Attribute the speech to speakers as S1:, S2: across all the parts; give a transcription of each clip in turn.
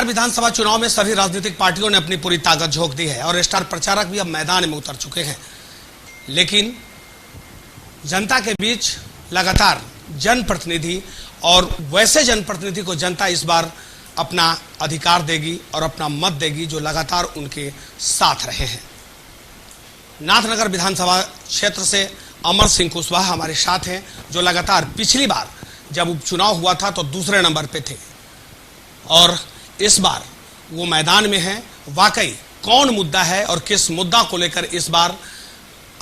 S1: विधानसभा चुनाव में सभी राजनीतिक पार्टियों ने अपनी पूरी ताकत झोंक दी है और स्टार प्रचारक भी अब मैदान में उतर चुके हैं। लेकिन जनता के बीच लगातार जनप्रतिनिधि और वैसे जनप्रतिनिधि को जनता इस बार अपना अधिकार देगी और अपना मत देगी जो लगातार उनके साथ रहे हैं। नाथनगर विधानसभा क्षेत्र से अमर सिंह कुशवाहा हमारे साथ हैं, जो लगातार पिछली बार जब उपचुनाव हुआ था तो दूसरे नंबर पे थे और इस बार वो मैदान में हैं। वाकई कौन मुद्दा है और किस मुद्दा को लेकर इस बार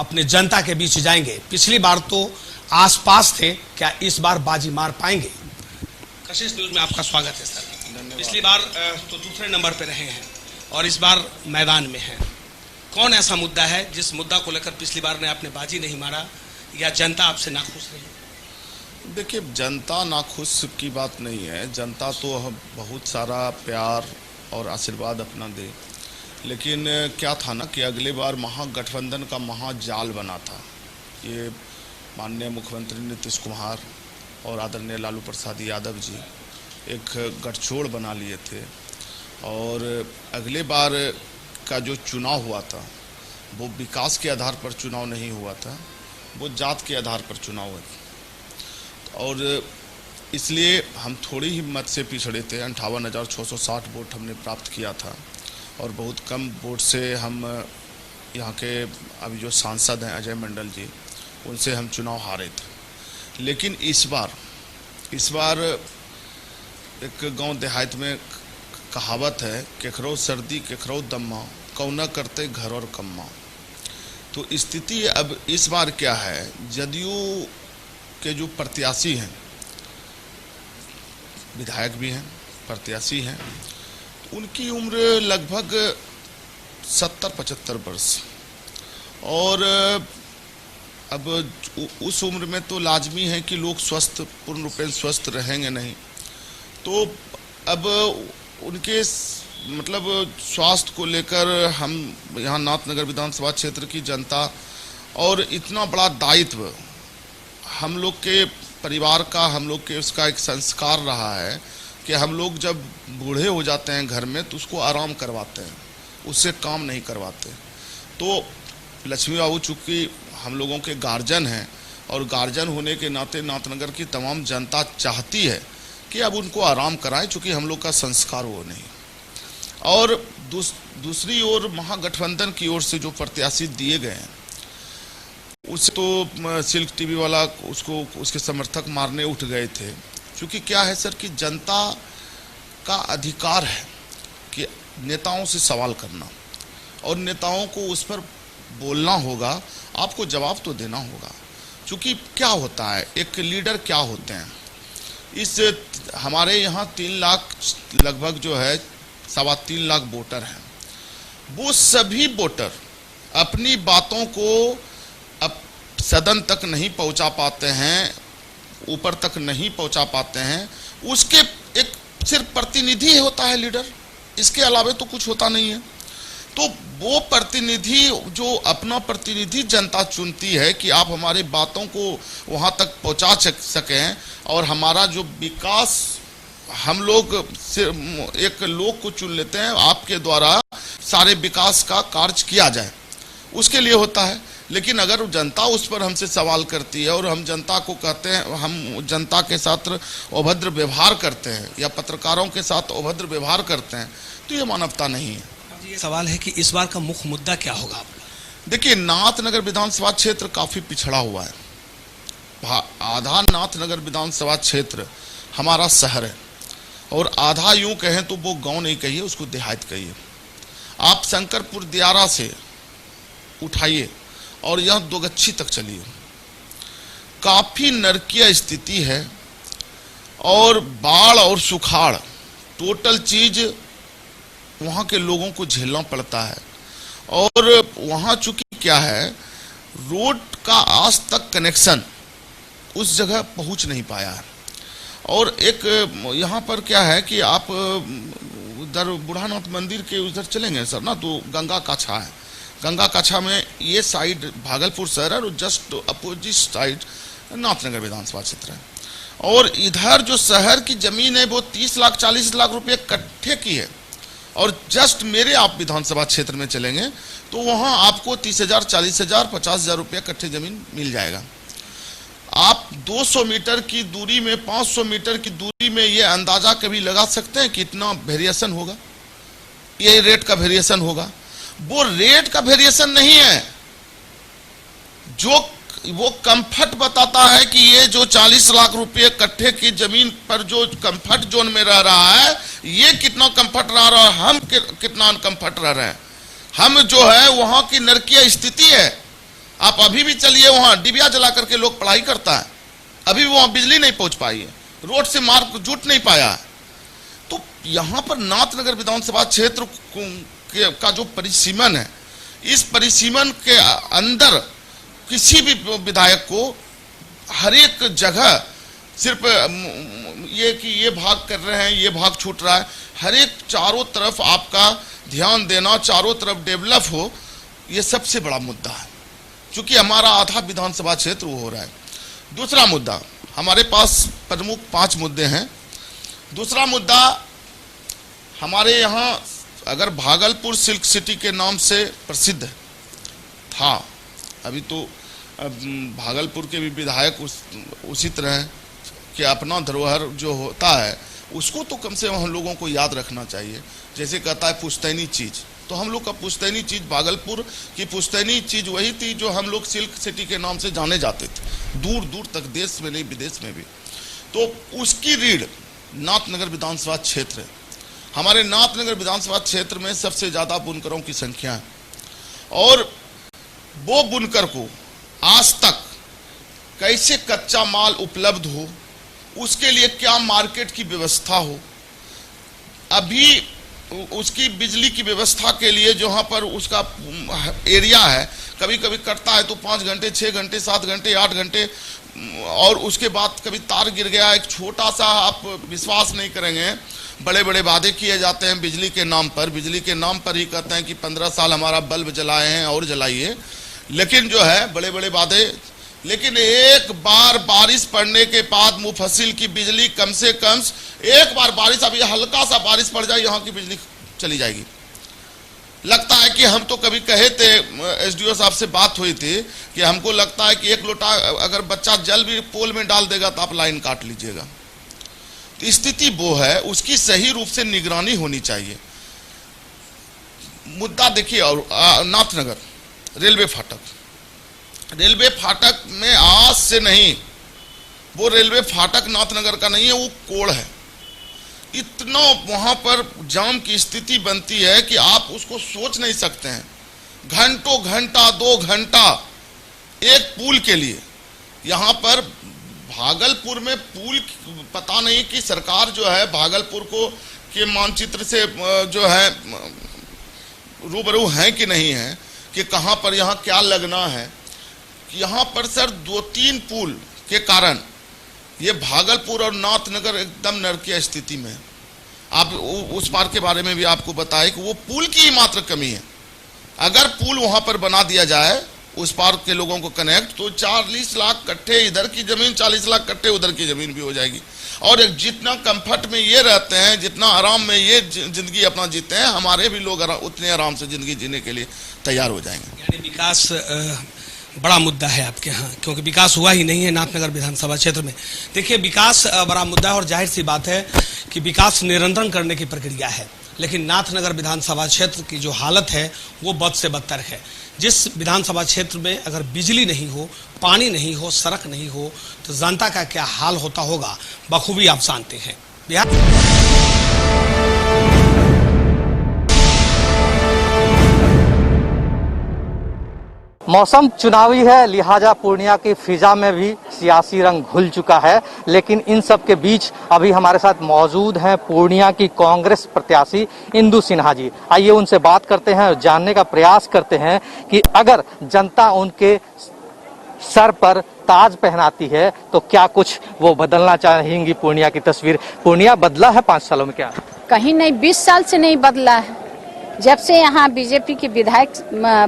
S1: अपने जनता के बीच जाएंगे? पिछली बार तो आसपास थे, क्या इस बार बाजी मार पाएंगे? कशिश न्यूज में आपका स्वागत है सर। पिछली बार तो दूसरे नंबर पे रहे हैं और इस बार मैदान में हैं। कौन ऐसा मुद्दा है जिस मुद्दा को लेकर पिछली बार ने आपने बाजी नहीं मारा या जनता आपसे नाखुश रही?
S2: देखिए, जनता नाखुश की बात नहीं है। जनता तो बहुत सारा प्यार और आशीर्वाद अपना दे, लेकिन क्या था ना कि अगले बार महागठबंधन का महाजाल बना था। ये माननीय मुख्यमंत्री नीतीश कुमार और आदरणीय लालू प्रसाद यादव जी एक गठजोड़ बना लिए थे और अगले बार का जो चुनाव हुआ था वो विकास के आधार पर चुनाव नहीं हुआ था, वो जात के आधार पर चुनाव हुआ था और इसलिए हम थोड़ी ही मत से पिछड़े थे। 58,660 वोट हमने प्राप्त किया था और बहुत कम वोट से हम यहाँ के अभी जो सांसद हैं अजय मंडल जी, उनसे हम चुनाव हारे थे। लेकिन इस बार एक गांव देहात में कहावत है, केखरो सर्दी केखरो दम्मा, कौना करते घर और कम्मा। तो स्थिति अब इस बार क्या है, जदयू के जो प्रत्याशी हैं, विधायक भी हैं, प्रत्याशी हैं, उनकी उम्र लगभग 70-75 वर्ष और अब उस उम्र में तो लाजमी है कि लोग पूर्ण रूप से स्वस्थ रहेंगे नहीं। तो अब उनके मतलब स्वास्थ्य को लेकर हम यहाँ नाथनगर विधानसभा क्षेत्र की जनता और इतना बड़ा दायित्व हम लोग के परिवार का, हम लोग के उसका एक संस्कार रहा है कि हम लोग जब बूढ़े हो जाते हैं घर में तो उसको आराम करवाते हैं, उससे काम नहीं करवाते। तो लक्ष्मी बाबू चूँकि हम लोगों के गार्जियन हैं और गार्जियन होने के नाते नाथनगर की तमाम जनता चाहती है कि अब उनको आराम कराएं, चूँकि हम लोग का संस्कार वो नहीं। और दूसरी ओर महागठबंधन की ओर से जो प्रत्याशी दिए गए हैं उससे तो सिल्क टीवी वाला उसके समर्थक मारने उठ गए थे। क्योंकि क्या है सर कि जनता का अधिकार है कि नेताओं से सवाल करना और नेताओं को उस पर बोलना होगा, आपको जवाब तो देना होगा। क्योंकि क्या होता है, एक लीडर क्या होते हैं, इस हमारे यहाँ 3 लाख लगभग जो है 3.25 लाख वोटर हैं। वो सभी वोटर अपनी बातों को अब सदन तक नहीं पहुंचा पाते हैं, ऊपर तक नहीं पहुंचा पाते हैं। उसके एक सिर्फ प्रतिनिधि होता है लीडर, इसके अलावा तो कुछ होता नहीं है। तो वो प्रतिनिधि जो अपना प्रतिनिधि जनता चुनती है कि आप हमारी बातों को वहां तक पहुंचा सकें और हमारा जो विकास, हम लोग एक लोग को चुन लेते हैं आपके द्वारा सारे विकास का कार्य किया जाए, उसके लिए होता है। लेकिन अगर जनता उस पर हमसे सवाल करती है और हम जनता को कहते हैं, हम जनता के साथ अभद्र व्यवहार करते हैं या पत्रकारों के साथ अभद्र व्यवहार करते हैं, तो ये मानवता नहीं है।
S1: ये सवाल है कि इस बार का मुख्य मुद्दा क्या होगा आपका?
S2: देखिए, नाथनगर विधानसभा क्षेत्र काफी पिछड़ा हुआ है। आधा नाथनगर विधानसभा क्षेत्र हमारा शहर है और आधा यूं कहें तो वो गांव नहीं कहिए, उसको देहात कहिए। आप शंकरपुर दियारा से उठाइए और यह दोगच्छी तक चलिए, काफी नरकीय स्थिति है और बाढ़ और सुखाड़ टोटल चीज वहाँ के लोगों को झेलना पड़ता है। और वहाँ चूंकि क्या है, रोड का आज तक कनेक्शन उस जगह पहुँच नहीं पाया है। और एक यहाँ पर क्या है कि आप उधर बुढ़ानाथ मंदिर के उधर चलेंगे सर ना, तो गंगा काछा है। गंगा काछा में ये साइड भागलपुर शहर है और जस्ट अपोजिट साइड नाथनगर विधानसभा क्षेत्र है। और इधर जो शहर की जमीन है वो 30 लाख 40 लाख रुपए कट्ठे की है। और जस्ट मेरे आप विधानसभा क्षेत्र में चलेंगे तो वहां आपको 30,000 40,000 50,000 रुपया कट्ठे जमीन मिल जाएगा। आप 200 मीटर की दूरी में 500 मीटर की दूरी में ये अंदाजा कभी लगा सकते हैं कि इतना वेरिएशन होगा, ये रेट का वेरिएशन होगा? वो रेट का वेरिएशन नहीं है, जो वो कंफर्ट बताता है कि ये जो 40 लाख रुपए कट्ठे की जमीन पर जो कंफर्ट जोन में रह रहा है, ये कितना कंफर्ट रह रहा है, हम कितना अनकंफर्ट रह रहे हैं। हम जो है वहां की नरकीय स्थिति है। आप अभी भी चलिए, वहां डिबिया जला करके लोग पढ़ाई करता है, अभी वहां बिजली नहीं पहुंच पाई है, रोड से मार्ग जुट नहीं पाया है। तो यहां पर नाथनगर विधानसभा क्षेत्र का जो परिसीमन है, इस परिसीमन के अंदर किसी भी विधायक को हर एक जगह सिर्फ ये कि ये भाग कर रहे हैं, ये भाग छूट रहा है, हर एक चारों तरफ आपका ध्यान देना, चारों तरफ डेवलप हो, ये सबसे बड़ा मुद्दा है। क्योंकि हमारा आधा विधानसभा क्षेत्र वो हो रहा है। दूसरा मुद्दा, हमारे पास प्रमुख 5 मुद्दे हैं। दूसरा मुद्दा, हमारे यहाँ अगर भागलपुर सिल्क सिटी के नाम से प्रसिद्ध था, अभी तो भागलपुर के भी विधायक उसी तरह कि अपना धरोहर जो होता है उसको तो कम से कम हम लोगों को याद रखना चाहिए। जैसे कहता है पुश्तैनी चीज, तो हम लोग का पुश्तैनी चीज, भागलपुर की पुश्तैनी चीज वही थी जो हम लोग सिल्क सिटी के नाम से जाने जाते थे, दूर दूर तक, देश में नहीं विदेश में भी। तो उसकी रीढ़ नाथनगर विधानसभा क्षेत्र है। हमारे नाथनगर विधानसभा क्षेत्र में सबसे ज्यादा बुनकरों की संख्या है, और वो बुनकर को आज तक कैसे कच्चा माल उपलब्ध हो, उसके लिए क्या मार्केट की व्यवस्था हो, अभी उसकी बिजली की व्यवस्था के लिए जहां पर उसका एरिया है, कभी कभी कटता है तो 5 घंटे 6 घंटे 7 घंटे 8 घंटे, और उसके बाद कभी तार गिर गया, एक छोटा सा, आप विश्वास नहीं करेंगे, बड़े बड़े वादे किए जाते हैं बिजली के नाम पर। बिजली के नाम पर ही कहते हैं कि 15 साल हमारा बल्ब जलाए हैं और जलाइए, लेकिन जो है बड़े बड़े वादे, लेकिन एक बार बारिश पड़ने के बाद मुफस्सिल की बिजली कम से कम, एक बार बारिश, अभी हल्का सा बारिश पड़ जाए यहाँ की बिजली चली जाएगी। लगता है कि हम तो कभी कहे थे, एसडीओ साहब से बात हुई थी कि हमको लगता है कि 1 लोटा अगर बच्चा जल भी पोल में डाल देगा तो आप लाइन काट लीजिएगा। तो स्थिति वो है, उसकी सही रूप से निगरानी होनी चाहिए। मुद्दा देखिए, और नाथनगर रेलवे फाटक, रेलवे फाटक में आज से नहीं, वो रेलवे फाटक नाथनगर का नहीं है, वो कोड़ है। इतना वहां पर जाम की स्थिति बनती है कि आप उसको सोच नहीं सकते हैं। घंटों घंटा 2 घंटा एक पुल के लिए। यहाँ पर भागलपुर में पुल, पता नहीं कि सरकार जो है भागलपुर को के मानचित्र से जो है रूबरू है कि नहीं है, कि कहाँ पर यहाँ क्या लगना है। यहाँ पर सर 2-3 पुल के कारण ये भागलपुर और नाथनगर एकदम नरकीय स्थिति में है। आप उस पार के बारे में भी आपको बताएं कि वो पुल की ही मात्र कमी है। अगर पुल वहां पर बना दिया जाए उस पार के लोगों को कनेक्ट, तो 40 लाख कट्ठे इधर की जमीन, 40 लाख कट्ठे उधर की जमीन भी हो जाएगी। और जितना कंफर्ट में ये रहते हैं, जितना आराम में ये जिंदगी अपना जीते हैं, हमारे भी लोग उतने आराम से जिंदगी जीने के लिए तैयार हो जाएंगे।
S1: यानी विकास बड़ा मुद्दा है आपके यहाँ, क्योंकि विकास हुआ ही नहीं है नाथनगर विधानसभा क्षेत्र में। देखिए, विकास बड़ा मुद्दा है और जाहिर सी बात है कि विकास निरंतरण करने की प्रक्रिया है, लेकिन नाथनगर विधानसभा क्षेत्र की जो हालत है वो बद से बदतर है। जिस विधानसभा क्षेत्र में अगर बिजली नहीं हो, पानी नहीं हो, सड़क नहीं हो, तो जनता का क्या हाल होता होगा बखूबी आप जानते हैं।
S3: मौसम चुनावी है, लिहाजा पूर्णिया की फिजा में भी सियासी रंग घुल चुका है। लेकिन इन सब के बीच अभी हमारे साथ मौजूद हैं पूर्णिया की कांग्रेस प्रत्याशी इंदु सिन्हा जी। आइए उनसे बात करते हैं और जानने का प्रयास करते हैं कि अगर जनता उनके सर पर ताज पहनाती है तो क्या कुछ वो बदलना चाहेंगी पूर्णिया की तस्वीर। पूर्णिया बदला है 5 सालों में क्या?
S4: कहीं नहीं, 20 साल से नहीं बदला है। जब से यहाँ बीजेपी के विधायक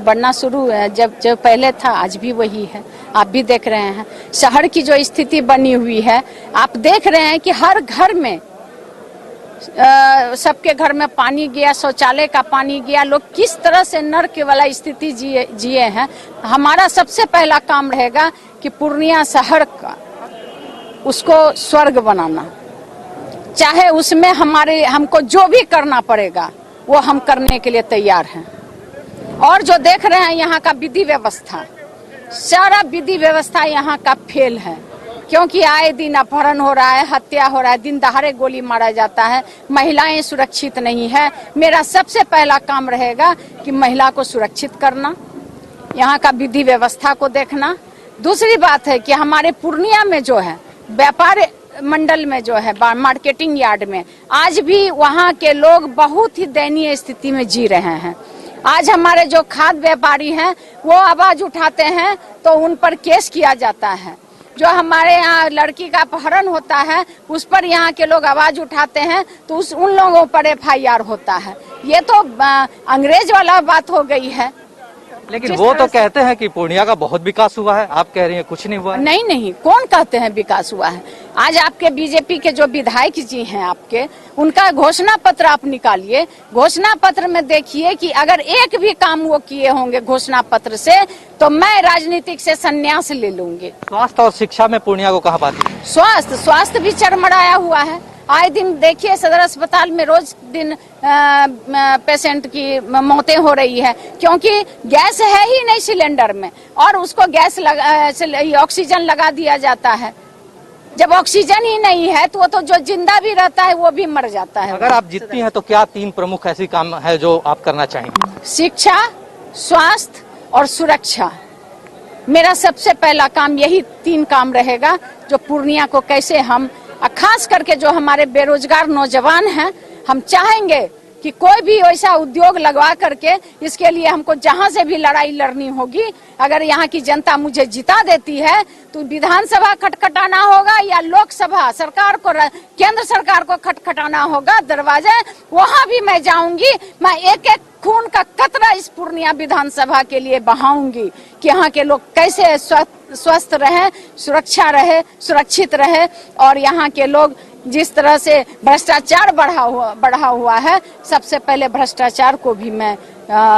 S4: बनना शुरू हुआ, जो पहले था आज भी वही है। आप भी देख रहे हैं शहर की जो स्थिति बनी हुई है, आप देख रहे हैं कि हर घर में सबके घर में पानी गया, शौचालय का पानी गया, लोग किस तरह से नर्क वाला स्थिति जिए हैं। हमारा सबसे पहला काम रहेगा कि पूर्णिया शहर का उसको स्वर्ग बनाना, चाहे उसमें हमको जो भी करना पड़ेगा वो हम करने के लिए तैयार हैं। और जो देख रहे हैं यहाँ का विधि व्यवस्था, सारा विधि व्यवस्था यहाँ का फेल है, क्योंकि आए दिन अपहरण हो रहा है, हत्या हो रहा है, दिन दहाड़े गोली मारा जाता है, महिलाएं सुरक्षित नहीं है। मेरा सबसे पहला काम रहेगा कि महिला को सुरक्षित करना, यहाँ का विधि व्यवस्था को देखना। दूसरी बात है कि हमारे पूर्णिया में जो है व्यापार मंडल में जो है मार्केटिंग यार्ड में आज भी वहाँ के लोग बहुत ही दयनीय स्थिति में जी रहे हैं। आज हमारे जो खाद्य व्यापारी हैं वो आवाज उठाते हैं तो उन पर केस किया जाता है। जो हमारे यहाँ लड़की का अपहरण होता है उस पर यहाँ के लोग आवाज उठाते हैं तो उन लोगों पर FIR होता है। ये तो अंग्रेज वाला बात हो गई है।
S3: लेकिन वो तो कहते हैं कि पूर्णिया का बहुत विकास हुआ है, आप कह रही हैं कुछ नहीं हुआ है।
S4: नहीं, कौन कहते हैं विकास हुआ है? आज आपके बीजेपी के जो विधायक जी हैं आपके, उनका घोषणा पत्र आप निकालिए, घोषणा पत्र में देखिए कि अगर एक भी काम वो किए होंगे घोषणा पत्र से तो मैं राजनीतिक से संन्यास ले लूंगी।
S3: स्वास्थ्य और शिक्षा में पूर्णिया को कहाँ पाती है?
S4: स्वास्थ्य भी चरमराया हुआ है। आए दिन देखिए सदर अस्पताल में रोज दिन पेशेंट की मौतें हो रही है, क्योंकि गैस है ही नहीं सिलेंडर में और उसको ऑक्सीजन लगा दिया जाता है। जब ऑक्सीजन ही नहीं है तो वो तो जो जिंदा भी रहता है वो भी मर जाता है।
S3: अगर आप जीतती हैं तो क्या 3 प्रमुख ऐसी काम है जो आप करना चाहेंगे?
S4: शिक्षा, स्वास्थ्य और सुरक्षा। मेरा सबसे पहला काम यही 3 काम रहेगा, जो पूर्णिया को कैसे हम, खास करके जो हमारे बेरोजगार नौजवान हैं, हम चाहेंगे कि कोई भी ऐसा उद्योग लगवा करके, इसके लिए हमको जहां से भी लड़ाई लड़नी होगी। अगर यहाँ की जनता मुझे जिता देती है तो विधानसभा खटखटाना होगा या लोकसभा सरकार को, केंद्र सरकार को खटखटाना होगा दरवाजे, वहां भी मैं जाऊंगी। मैं एक एक खून का कतरा इस पूर्णिया विधानसभा के लिए बहाऊंगी कि यहाँ के लोग कैसे स्वस्थ रहे, सुरक्षा रहे, सुरक्षित रहे। और यहाँ के लोग जिस तरह से भ्रष्टाचार बढ़ा हुआ है, सबसे पहले भ्रष्टाचार को भी मैं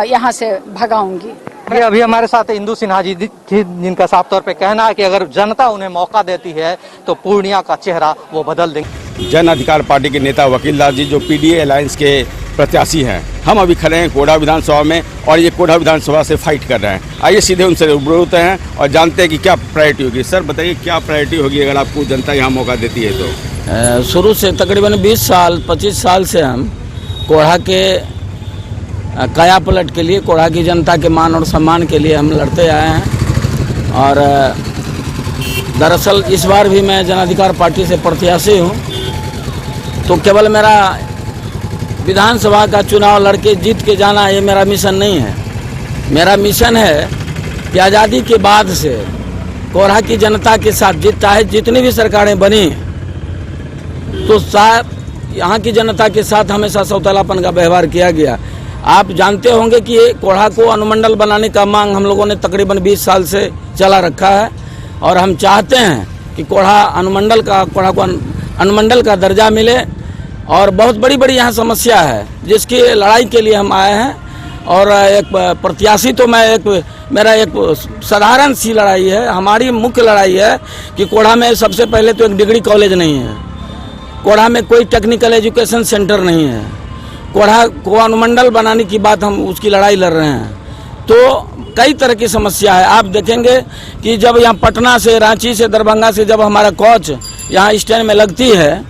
S4: यहाँ से भगाऊंगी।
S3: अभी हमारे साथ इंदु सिन्हा जी थी, जिनका साफ तौर पे कहना है कि अगर जनता उन्हें मौका देती है तो पूर्णिया का चेहरा वो बदल देंगे।
S5: जन अधिकार पार्टी के नेता वकील दास जी जो PDA अलायंस के प्रत्याशी हैं, हम अभी खड़े हैं कोढ़ा विधानसभा में और ये कोढ़ा विधानसभा से फाइट कर रहे हैं। आइए सीधे उनसे रूबरू होते हैं और जानते हैं कि क्या प्रायोरिटी होगी। सर बताइए क्या प्रायोरिटी होगी अगर आपको जनता यहाँ मौका देती है तो?
S6: शुरू से तकरीबन 25 साल से हम कोढ़ा के काया पलट के लिए, कोढ़ा की जनता के मान और सम्मान के लिए हम लड़ते आए हैं। और दरअसल इस बार भी मैं जन अधिकार पार्टी से प्रत्याशी हूँ, तो केवल मेरा विधानसभा का चुनाव लड़के जीत के जाना ये मेरा मिशन नहीं है। मेरा मिशन है कि आज़ादी के बाद से कोढ़ा की जनता के साथ चाहे जितनी भी सरकारें बनी तो शायद यहाँ की जनता के साथ हमेशा सौतेलापन का व्यवहार किया गया। आप जानते होंगे कि ये कोढ़ा को अनुमंडल बनाने का मांग हम लोगों ने तकरीबन 20 साल से चला रखा है और हम चाहते हैं कि कोढ़ा को अनुमंडल का दर्जा मिले। और बहुत बड़ी यहाँ समस्या है जिसकी लड़ाई के लिए हम आए हैं। और एक प्रत्याशी तो मेरा एक साधारण सी लड़ाई है। हमारी मुख्य लड़ाई है कि कोढ़ा में सबसे पहले तो एक डिग्री कॉलेज नहीं है, कोढ़ा में कोई टेक्निकल एजुकेशन सेंटर नहीं है। कोढ़ा को अनुमंडल बनाने की बात हम उसकी लड़ाई लड़ रहे हैं। तो कई तरह की समस्या है। आप देखेंगे कि जब यहाँ पटना से, रांची से, दरभंगा से जब हमारा कोच यहाँ स्टैंड में लगती है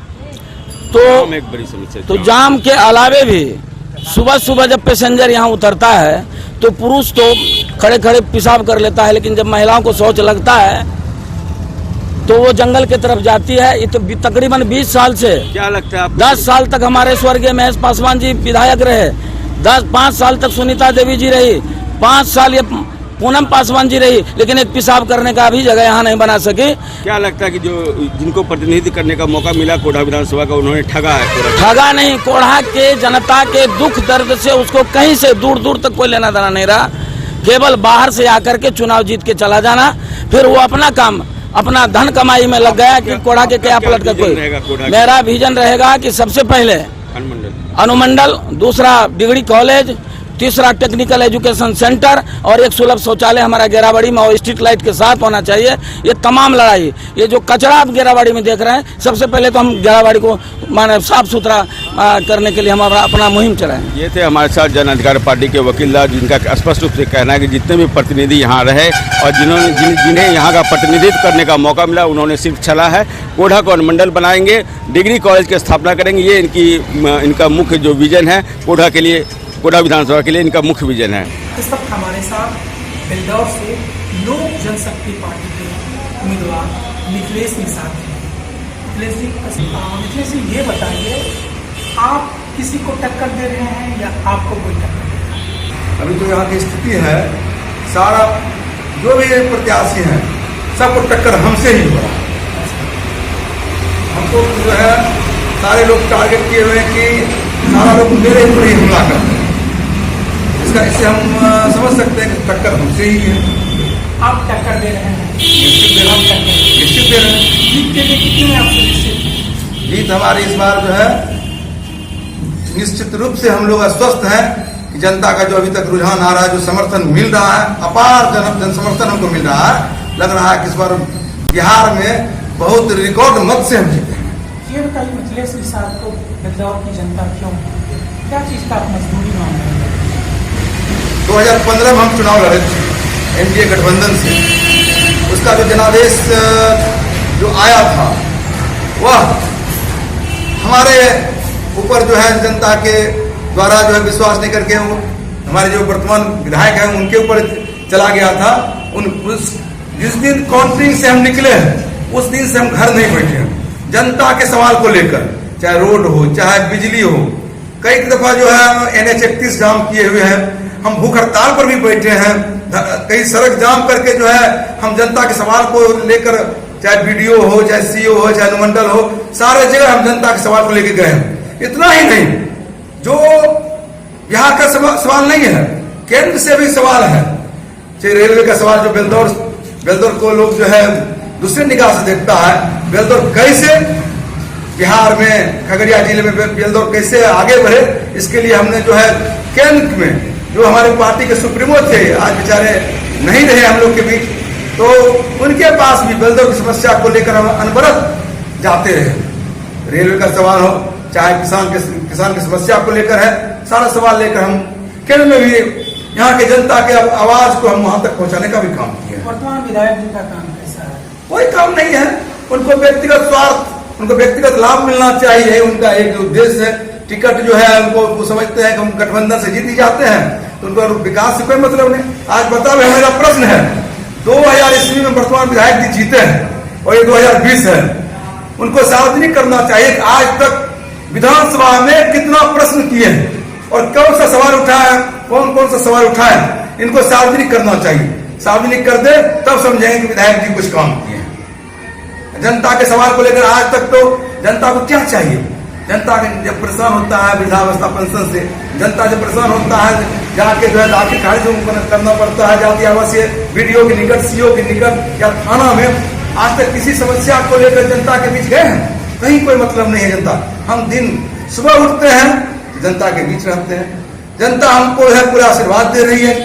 S6: तो
S5: एक बड़ी समस्या,
S6: तो जाम के अलावे भी सुबह जब पैसेंजर यहाँ उतरता है तो पुरुष तो खड़े खड़े पेशाब कर लेता है, लेकिन जब महिलाओं को शौच लगता है तो वो जंगल की तरफ जाती है। ये तो तकरीबन 20 साल से,
S5: क्या लगता है आपको?
S6: 10 साल तक हमारे स्वर्गीय महेश पासवान जी विधायक रहे, 5 साल तक सुनीता देवी जी रही, 5 साल ये पूनम पासवान जी रही, लेकिन एक पेशाब करने का भी जगह यहाँ नहीं बना सके।
S5: क्या लगता है कि जो जिनको प्रतिनिधित्व करने का मौका मिला कोढ़ा विधानसभा का, उन्होंने ठगा है?
S6: ठगा नहीं, कोढ़ा के जनता के दुख दर्द से उसको कहीं से दूर दूर तक कोई लेना देना नहीं रहा। केवल बाहर से आकर के चुनाव जीत के चला जाना, फिर वो अपना काम, अपना धन कमाई में लग गया कि कोढ़ा के क्या पलट का कोई। मेरा विजन रहेगा कि सबसे पहले अनुमंडल, दूसरा डिग्री कॉलेज, तीसरा टेक्निकल एजुकेशन सेंटर और एक सुलभ शौचालय हमारा गेराबाड़ी में और स्ट्रीट लाइट के साथ होना चाहिए। ये तमाम लड़ाई, ये जो कचरा आप गेराबाड़ी में देख रहे हैं, सबसे पहले तो हम गेराबाड़ी को माने साफ सुथरा करने के लिए हम अपना मुहिम चलाएं।
S5: ये थे हमारे साथ जन अधिकार पार्टी के वकील, जिनका स्पष्ट रूप से कहना है कि जितने भी प्रतिनिधि यहाँ रहे और जिन्हें यहाँ का प्रतिनिधित्व करने का मौका मिला, उन्होंने सिर्फ छला है। कोढ़ा को अनुमंडल बनाएंगे, डिग्री कॉलेज की स्थापना करेंगे, ये इनका मुख्य जो विजन है कोढ़ा के लिए, कोढ़ा विधानसभा के लिए इनका मुख्य विजन है।
S7: इस वक्त हमारे साथ बेलदौर से लोक जनशक्ति पार्टी के उम्मीदवार मिथिलेश निषाद हैं। मिथिलेश जी, ये बताइए, आप किसी को टक्कर दे रहे हैं या आपको कोई टक्कर दे रहा है?
S8: अभी तो यहाँ की स्थिति है, सारा जो भी प्रत्याशी हैं सबको टक्कर हमसे ही हो रहा है। हमको जो है सारे लोग टारगेट किए हुए हैं कि सारा लोग मेरे ऊपर ही हमला करते हैं। इससे हम समझ सकते हैं कि टक्कर हमसे ही है।
S7: आप टक्कर दे रहे हैं?
S8: निश्चित दे रहे हैं, निश्चित दे रहे हैं।
S7: जीत के लिए कितने आपसे निश्चित?
S8: जीत हमारी इस बार जो है निश्चित रूप से हम लोग आश्वस्त हैं कि जनता का जो अभी तक रुझान आ रहा है, जो समर्थन मिल रहा है, अपार जन समर्थन हमको मिल रहा है। लग रहा है कि इस बार बिहार में बहुत रिकॉर्ड मत से हम जीते।
S7: ये बताइए, मिथिलेश निषाद को बेलदौर की जनता क्यों, क्या चीज का आप मजबूरी मानते हैं?
S8: 2015 में हम चुनाव लड़े थे एनडीए गठबंधन से। उसका जो जनादेश जो आया था वह हमारे ऊपर जो है जनता के द्वारा जो है विश्वास नहीं करके हमारे जो वर्तमान विधायक हैं उनके ऊपर चला गया था। जिस दिन काउंटिंग से हम निकले हैं उस दिन से हम घर नहीं बैठे हैं। जनता के सवाल को लेकर, चाहे रोड हो, चाहे बिजली हो, कई दफा जो है NH 31 जाम किए हुए हैं। हम भूख हड़ताल पर भी बैठे हैं, कई सड़क जाम करके जो है हम जनता के सवाल को लेकर, चाहे BDO हो, चाहे CO हो, चाहे अनुमंडल हो, सारे जगह हम जनता के सवाल को लेकर गए हैं। इतना ही नहीं, जो यहाँ का सवाल नहीं है, केंद्र से भी सवाल है। चाहे रेलवे का सवाल, जो बेलदौर को लोग जो है दूसरे निगाह से देखता है, बेलदौर कैसे बिहार में, खगड़िया जिले में बेलदौर कैसे आगे बढ़े, इसके लिए हमने जो है केंद्र में जो हमारे पार्टी के सुप्रीमो थे, आज बेचारे नहीं रहे हम लोग के बीच, तो उनके पास भी बेलदौर की समस्या को लेकर हम अनवरत जाते रहे। रेलवे का सवाल हो, चाहे किसान की समस्या को लेकर है, सारा सवाल लेकर हम केंद्र में भी यहाँ के जनता के आवाज को हम वहां तक पहुंचाने का भी काम किया।
S7: वर्तमान विधायक जी का काम कैसा है?
S8: कोई काम नहीं है। उनको व्यक्तिगत स्वार्थ, उनको व्यक्तिगत लाभ मिलना चाहिए, उनका एक उद्देश्य है। टिकट जो है उनको, वो समझते हैं कि हम गठबंधन से जीत ही जाते हैं, तो उनको विकास से कोई मतलब नहीं। आज बता रहे, मेरा प्रश्न है, 2000 ईस्वी में वर्तमान विधायक जी जीते हैं और ये 2020 है, उनको सार्वजनिक करना चाहिए कि आज तक विधानसभा में कितना प्रश्न किए हैं और कौन सा सवाल उठाया, कौन कौन सा सवाल उठाया, इनको सार्वजनिक करना चाहिए। सार्वजनिक कर दे तब समझेंगे कि विधायक जी कुछ काम किए हैं। जनता के सवाल को लेकर आज तक तो जनता को क्या चाहिए? जनता जब परेशान होता है वृद्धावस्था पेंशन से, जनता जब परेशान होता है जाके जो है आखिर खारिज करना पड़ता है जाति आवासीय BDO के निकट, CO के निकट या थाना में, आज तक किसी समस्या को लेकर जनता के बीच गए हैं? कहीं कोई मतलब नहीं है जनता। हम दिन सुबह उठते हैं, जनता के बीच रहते हैं, जनता हमको है पूरा आशीर्वाद दे रही है।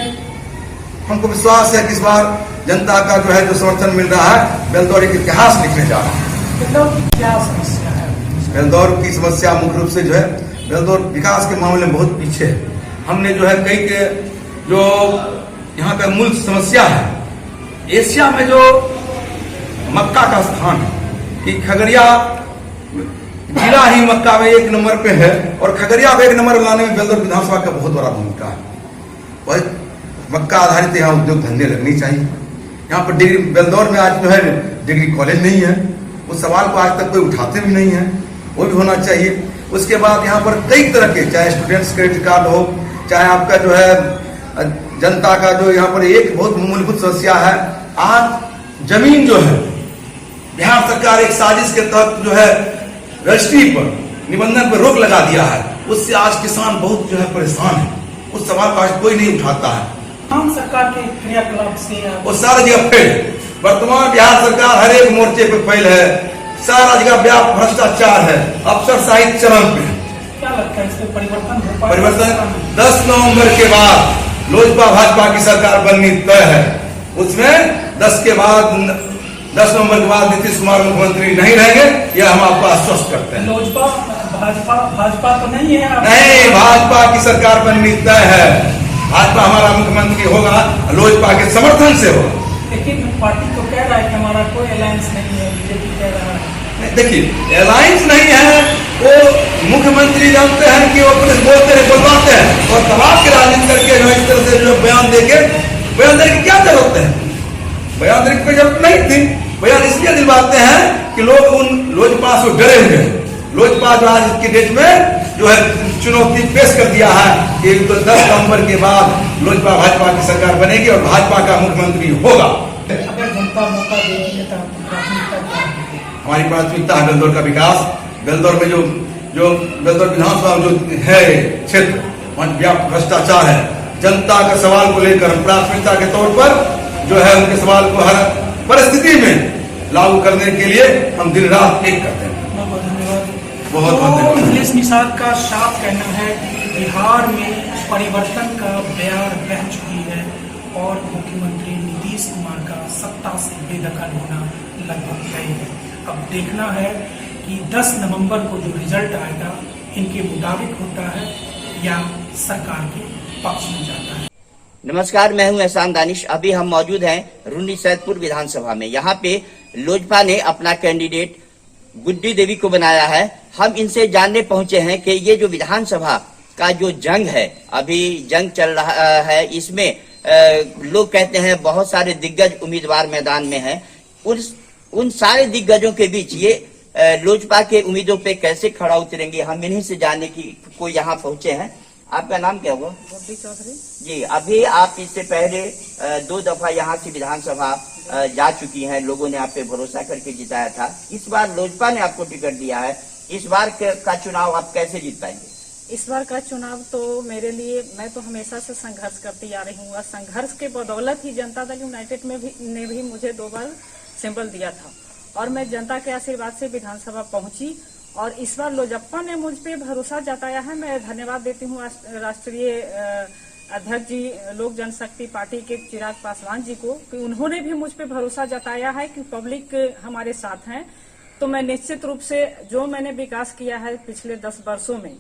S8: हमको विश्वास है कि इस बार जनता का जो है जो समर्थन मिल रहा है, बेलदौर एक इतिहास लिखने जा रहा है।
S7: बेलदौर की क्या समस्या है?
S8: बेलदौर की समस्या मुख्य रूप से जो है, बेलदौर विकास के मामले में बहुत पीछे है। हमने जो है कई के जो यहाँ का मूल समस्या है, एशिया में जो मक्का का स्थान है, कि खगड़िया जिला ही मक्का में 1 नंबर पे है और खगड़िया को 1 नंबर लाने में बेलदौर विधानसभा का बहुत बड़ा भूमिका है। वह मक्का आधारित यहाँ उद्योग धंधे लगनी चाहिए। यहाँ पर डिग्री, बेलदौर में आज जो है डिग्री कॉलेज नहीं है, उस सवाल को आज तक कोई उठाते भी नहीं है, वो भी होना चाहिए। उसके बाद यहाँ पर कई तरह के, चाहे स्टूडेंट्स क्रेडिट कार्ड हो, चाहे आपका जो है जनता का जो यहाँ पर एक बहुत मूलभूत समस्या है, आज जमीन जो है बिहार सरकार एक साजिश के तहत जो है रजिस्ट्री पर निबंधन पर रोक लगा दिया है, उससे आज किसान बहुत जो है परेशान है। उस सवाल का आज कोई नहीं उठाता है।
S7: हम सरकार के क्रियाकलाप से
S8: वो सारा जगह फेल। वर्तमान बिहार सरकार हर एक मोर्चे पे फेल है, सारा जगह व्यापक भ्रष्टाचार है, अफसरशाही चरम पे है।
S7: क्या लगता है इसमें परिवर्तन हो पाएगा?
S8: परिवर्तन 10 नवंबर के बाद लोजपा भाजपा की सरकार बननी तय है। उसमें 10 नवंबर के बाद नीतीश कुमार मुख्यमंत्री नहीं रहेंगे, यह हम आपको आश्वस्त करते हैं।
S7: लोजपा भाजपा तो नहीं है?
S8: नहीं, भाजपा की सरकार बननी तय है। भाजपा हमारा मुख्यमंत्री होगा, लोजपा के समर्थन से होगा।
S7: लेकिन पार्टी तो कह रहा है कि हमारा कोई अलायंस नहीं है, बीजेपी कह रहा है।
S8: देखिए, अलायंस नहीं है, वो मुख्यमंत्री जानते हैं कि वो पुलिस बोलते हैं, बुलवाते हैं और दबाव के राजनीति करके जो इस तरह से जो बयान देने की क्या जरूरत है? बयान देने की जरूरत नहीं थी। बयान इसलिए दिलवाते हैं कि लोग उन लोजपा से डरे हुए हैं। लोजपा जो आज की डेट में जो है चुनौती पेश कर दिया है कि 10 नवंबर के बाद लोजपा भाजपा की सरकार बनेगी और भाजपा का मुख्यमंत्री होगा।
S7: अगर जनता मौका देगी तो प्राथमिकता क्या है?
S8: हमारी प्राथमिकता है बेलदौर का विकास। बेलदौर में जो बेलदौर विधानसभा में जो है क्षेत्र, वहाँ व्यापक भ्रष्टाचार है। जनता के सवाल को लेकर हम प्राथमिकता के तौर पर जो है उनके सवाल को हर परिस्थिति में लागू करने के लिए हम दिन रात एक करते हैं।
S7: बहुत धन्यवाद।
S8: बहुत धन्यवाद।
S7: अखिलेश निषाद का साफ कहना है कि बिहार में परिवर्तन का बयार बह चुकी है और मुख्यमंत्री नीतीश कुमार का सत्ता से बेदखल होना लगभग तय है। अब देखना है कि 10 नवंबर को जो रिजल्ट आएगा इनके मुताबिक होता है या सरकार के पक्ष में जाता है।
S9: नमस्कार, मैं हूं एहसान दानिश। अभी हम मौजूद हैं रून्नी सैदपुर विधानसभा में। यहाँ पे लोजपा ने अपना कैंडिडेट गुड्डी देवी को बनाया है। हम इनसे जानने पहुंचे हैं कि ये जो विधानसभा का जो जंग है, अभी जंग चल रहा है, इसमें लोग कहते हैं बहुत सारे दिग्गज उम्मीदवार मैदान में हैं। उन सारे दिग्गजों के बीच ये लोजपा के उम्मीदों पे कैसे खड़ा उतरेंगे, हम इन्हीं से जानने की को यहाँ पहुंचे हैं। आपका नाम क्या हुआ?
S4: गोपी चौधरी
S9: जी, अभी आप इससे पहले 2 दफा यहाँ की विधानसभा जा चुकी हैं। लोगों ने आप पे भरोसा करके जिताया था। इस बार लोजपा ने आपको टिकट दिया है। इस बार का चुनाव आप कैसे जीत पाएंगे?
S4: इस बार का चुनाव तो मेरे लिए, मैं तो हमेशा से संघर्ष करती आ रही हूँ। संघर्ष के बदौलत ही जनता दल यूनाइटेड ने भी मुझे 2 बार सिंबल दिया था और मैं जनता के आशीर्वाद से विधानसभा पहुंची और इस बार लोजप्पा ने मुझ पे भरोसा जताया है। मैं धन्यवाद देती हूँ राष्ट्रीय अध्यक्ष जी लोक जनशक्ति पार्टी के चिराग पासवान जी को कि उन्होंने भी मुझ पे भरोसा जताया है कि पब्लिक हमारे साथ हैं। तो मैं निश्चित रूप से जो मैंने विकास किया है पिछले 10 वर्षों में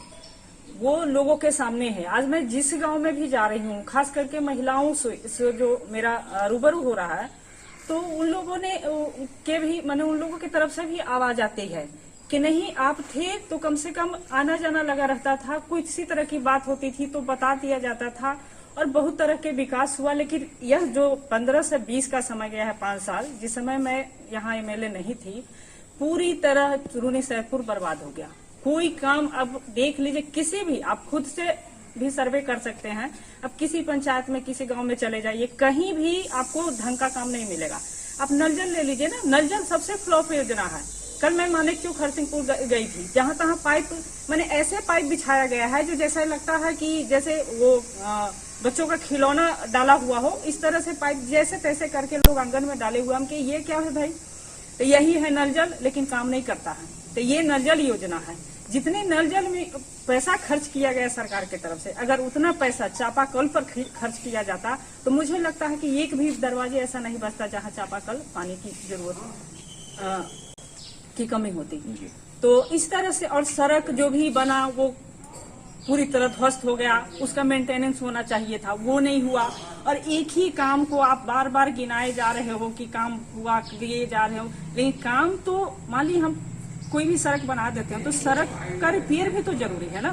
S4: वो लोगों के सामने है। आज मैं जिस गांव में भी जा रही हूँ, खास करके महिलाओं से जो मेरा रूबरू हो रहा है, तो उन लोगों ने के भी मैंने उन लोगों की तरफ से भी आवाज आती है कि नहीं, आप थे तो कम से कम आना जाना लगा रहता था, कोई किसी तरह की बात होती थी तो बता दिया जाता था और बहुत तरह के विकास हुआ। लेकिन यह जो 15 से 20 का समय गया है, 5 साल, जिस समय मैं यहाँ एमएलए नहीं थी, पूरी तरह रून्नी सैदपुर बर्बाद हो गया। कोई काम, अब देख लीजिए, किसी भी, आप खुद से भी सर्वे कर सकते हैं। अब किसी पंचायत में, किसी गांव में चले जाइए, कहीं भी आपको ढंग का काम नहीं मिलेगा। आप नल जल ले लीजिए ना, नल जल सबसे फ्लॉप योजना है। कल मैं मानिक चौक हरसिंहपुर गई थी, जहां तहां पाइप, मैंने ऐसे पाइप बिछाया गया है जो जैसा लगता है कि जैसे वो बच्चों का खिलौना डाला हुआ हो, इस तरह से पाइप जैसे तैसे करके लोग आंगन में डाले हुए। हम कि ये क्या है भाई? तो यही है नल जल, लेकिन काम नहीं करता है। तो ये नल जल योजना है। जितने नल जल में पैसा खर्च किया गया सरकार की तरफ से, अगर उतना पैसा चापाकल पर खर्च किया जाता तो मुझे लगता है कि एक भी दरवाजे ऐसा नहीं बचता जहां चापाकल पानी की जरूरत की कमी होती। तो इस तरह से, और सड़क जो भी बना वो पूरी तरह ध्वस्त हो गया, उसका मेंटेनेंस होना चाहिए था, वो नहीं हुआ। और एक ही काम को आप बार बार गिनाए जा रहे हो कि काम हुआ, दिए जा रहे हो, लेकिन काम तो मान ली हम कोई भी सड़क बना देते हैं तो सड़क का रिपेयर भी तो जरूरी है ना,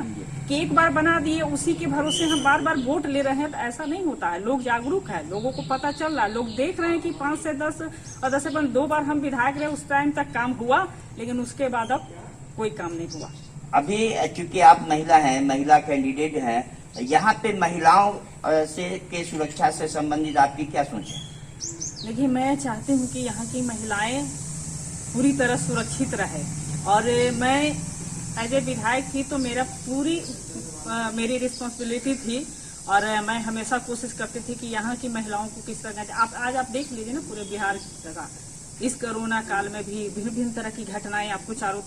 S4: कि एक बार बना दिए उसी के भरोसे हम बार बार वोट ले रहे हैं, तो ऐसा नहीं होता है। लोग जागरूक है, लोगों को पता चल रहा है, लोग देख रहे हैं कि 5 से 10 और 10 से 2 बार हम विधायक रहे, उस टाइम तक काम हुआ, लेकिन उसके बाद अब कोई काम नहीं हुआ।
S9: अभी चूंकि आप महिला हैं, महिला कैंडिडेट हैं, यहाँ पे महिलाओं से के सुरक्षा से संबंधित आपकी क्या सोच है?
S10: देखिए, मैं चाहती हूँ कि यहाँ की महिलाएं पूरी तरह सुरक्षित रहे, और मैं एज ए विधायक थी तो मेरी रिस्पॉन्सिबिलिटी थी, और मैं हमेशा कोशिश करती थी कि यहाँ की महिलाओं को किस तरह आज आप देख लीजिए ना, पूरे बिहार की जगह इस कोरोना काल में भी भिन्न भिन्न तरह की घटनाएं आपको चारों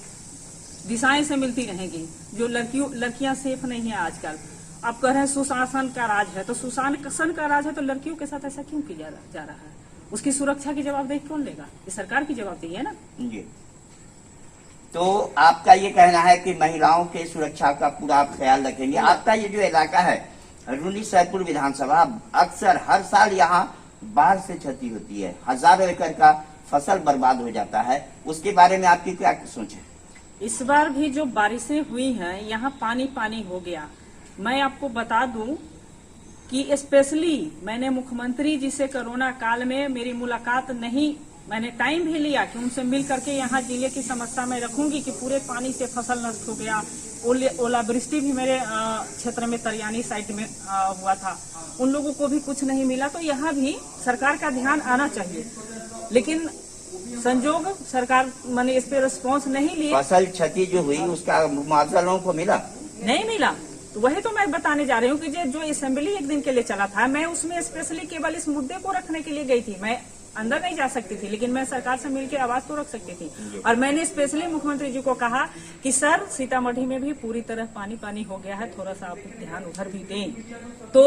S10: दिशाएं से मिलती रहेंगी। जो लड़कियां सेफ नहीं है आजकल। आप कह रहे हैं सुशासन का राज है, तो सुशासन का राज है तो लड़कियों के साथ ऐसा क्यों किया जा रहा है? उसकी सुरक्षा की जवाबदेही कौन लेगा? ये सरकार की जवाबदेही है ना
S9: जी। तो आपका ये कहना है कि महिलाओं के सुरक्षा का पूरा आप ख्याल रखेंगे। आपका ये जो इलाका है रूनी सैदपुर विधानसभा, अक्सर हर साल यहाँ बाढ़ से क्षति होती है, हजारों एकड़ का फसल बर्बाद हो जाता है, उसके बारे में आपकी क्या सोच है?
S10: इस बार भी जो बारिशें हुई हैं यहाँ पानी पानी हो गया। मैं आपको बता दूं कि स्पेशली मैंने मुख्यमंत्री जी से कोरोना काल में मेरी मुलाकात नहीं, मैंने टाइम भी लिया कि उनसे मिल करके यहाँ जिले की समस्या में रखूंगी कि पूरे पानी से फसल नष्ट हो गया। ओलावृष्टि भी मेरे क्षेत्र में तरियानी साइड में हुआ था, उन लोगों को भी कुछ नहीं मिला। तो यहाँ भी सरकार का ध्यान आना चाहिए, लेकिन संजोग सरकार मैंने इस पे रिस्पॉन्स नहीं लिए।
S9: फसल क्षति जो हुई उसका मुआवजा लोगों को मिला?
S10: नहीं मिला। तो वही तो मैं बताने जा रही हूँ कि जो असेंबली एक दिन के लिए चला था, मैं उसमें स्पेशली केवल इस मुद्दे को रखने के लिए गई थी। मैं अंदर नहीं जा सकती थी, लेकिन मैं सरकार से मिलकर आवाज तो रख सकती थी। और मैंने स्पेशली मुख्यमंत्री जी को कहा कि सर, सीतामढ़ी में भी पूरी तरह पानी पानी हो गया है, थोड़ा सा आप ध्यान उधर भी दें। तो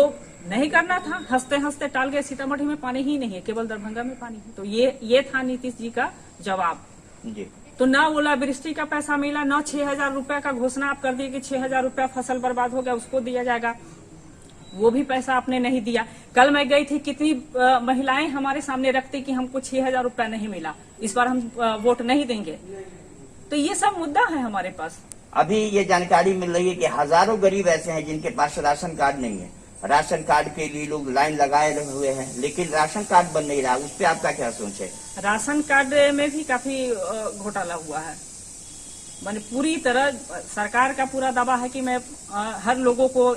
S10: नहीं करना था, हंसते हंसते टाल गए। सीतामढ़ी में पानी ही नहीं है, केवल दरभंगा में पानी है। तो ये था नीतीश जी का जवाब
S9: जी।
S10: तो ना ओलावृष्टि का पैसा मिला, ना 6,000 रुपया का घोषणा आप कर दिए कि 6,000 रुपया फसल बर्बाद हो गया उसको दिया जाएगा, वो भी पैसा आपने नहीं दिया। कल मैं गई थी, कितनी महिलाएं हमारे सामने रखती कि हमको 6,000 रुपया नहीं मिला, इस बार हम वोट नहीं देंगे। तो ये सब मुद्दा है हमारे पास।
S9: अभी ये जानकारी मिल रही है कि हजारों गरीब ऐसे हैं जिनके पास राशन कार्ड नहीं है। राशन कार्ड के लिए लोग लाइन लगाए हुए हैं, लेकिन राशन कार्ड बन नहीं रहा। उस पर आपका क्या सोच है?
S10: राशन कार्ड में भी काफी घोटाला हुआ है। मैंने पूरी तरह, सरकार का पूरा दावा है कि मैं हर लोगों को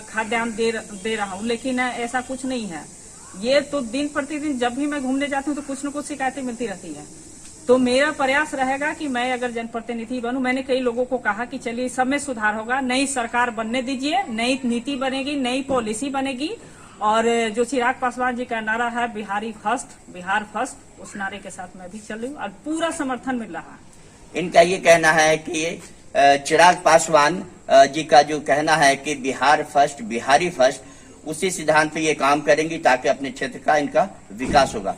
S10: खाद्यान्न दे रहा हूँ, लेकिन ऐसा कुछ नहीं है। ये तो दिन प्रतिदिन जब भी मैं घूमने जाती हूँ तो कुछ न कुछ शिकायतें मिलती रहती है। तो मेरा प्रयास रहेगा कि मैं अगर जनप्रतिनिधि बनूं, मैंने कई लोगों को कहा कि चलिए सब में सुधार होगा, नई सरकार बनने दीजिए, नई नीति बनेगी, नई पॉलिसी बनेगी। और जो चिराग पासवान जी का नारा है बिहार फर्स्ट, उस नारे के साथ मैं भी चल रही हूँ और पूरा समर्थन मिल रहा है।
S9: इनका ये कहना है कि चिराग पासवान जी का जो कहना है कि बिहार फर्स्ट, बिहारी फर्स्ट, उसी सिद्धांत पे ये काम करेंगी ताकि अपने क्षेत्र का इनका विकास होगा।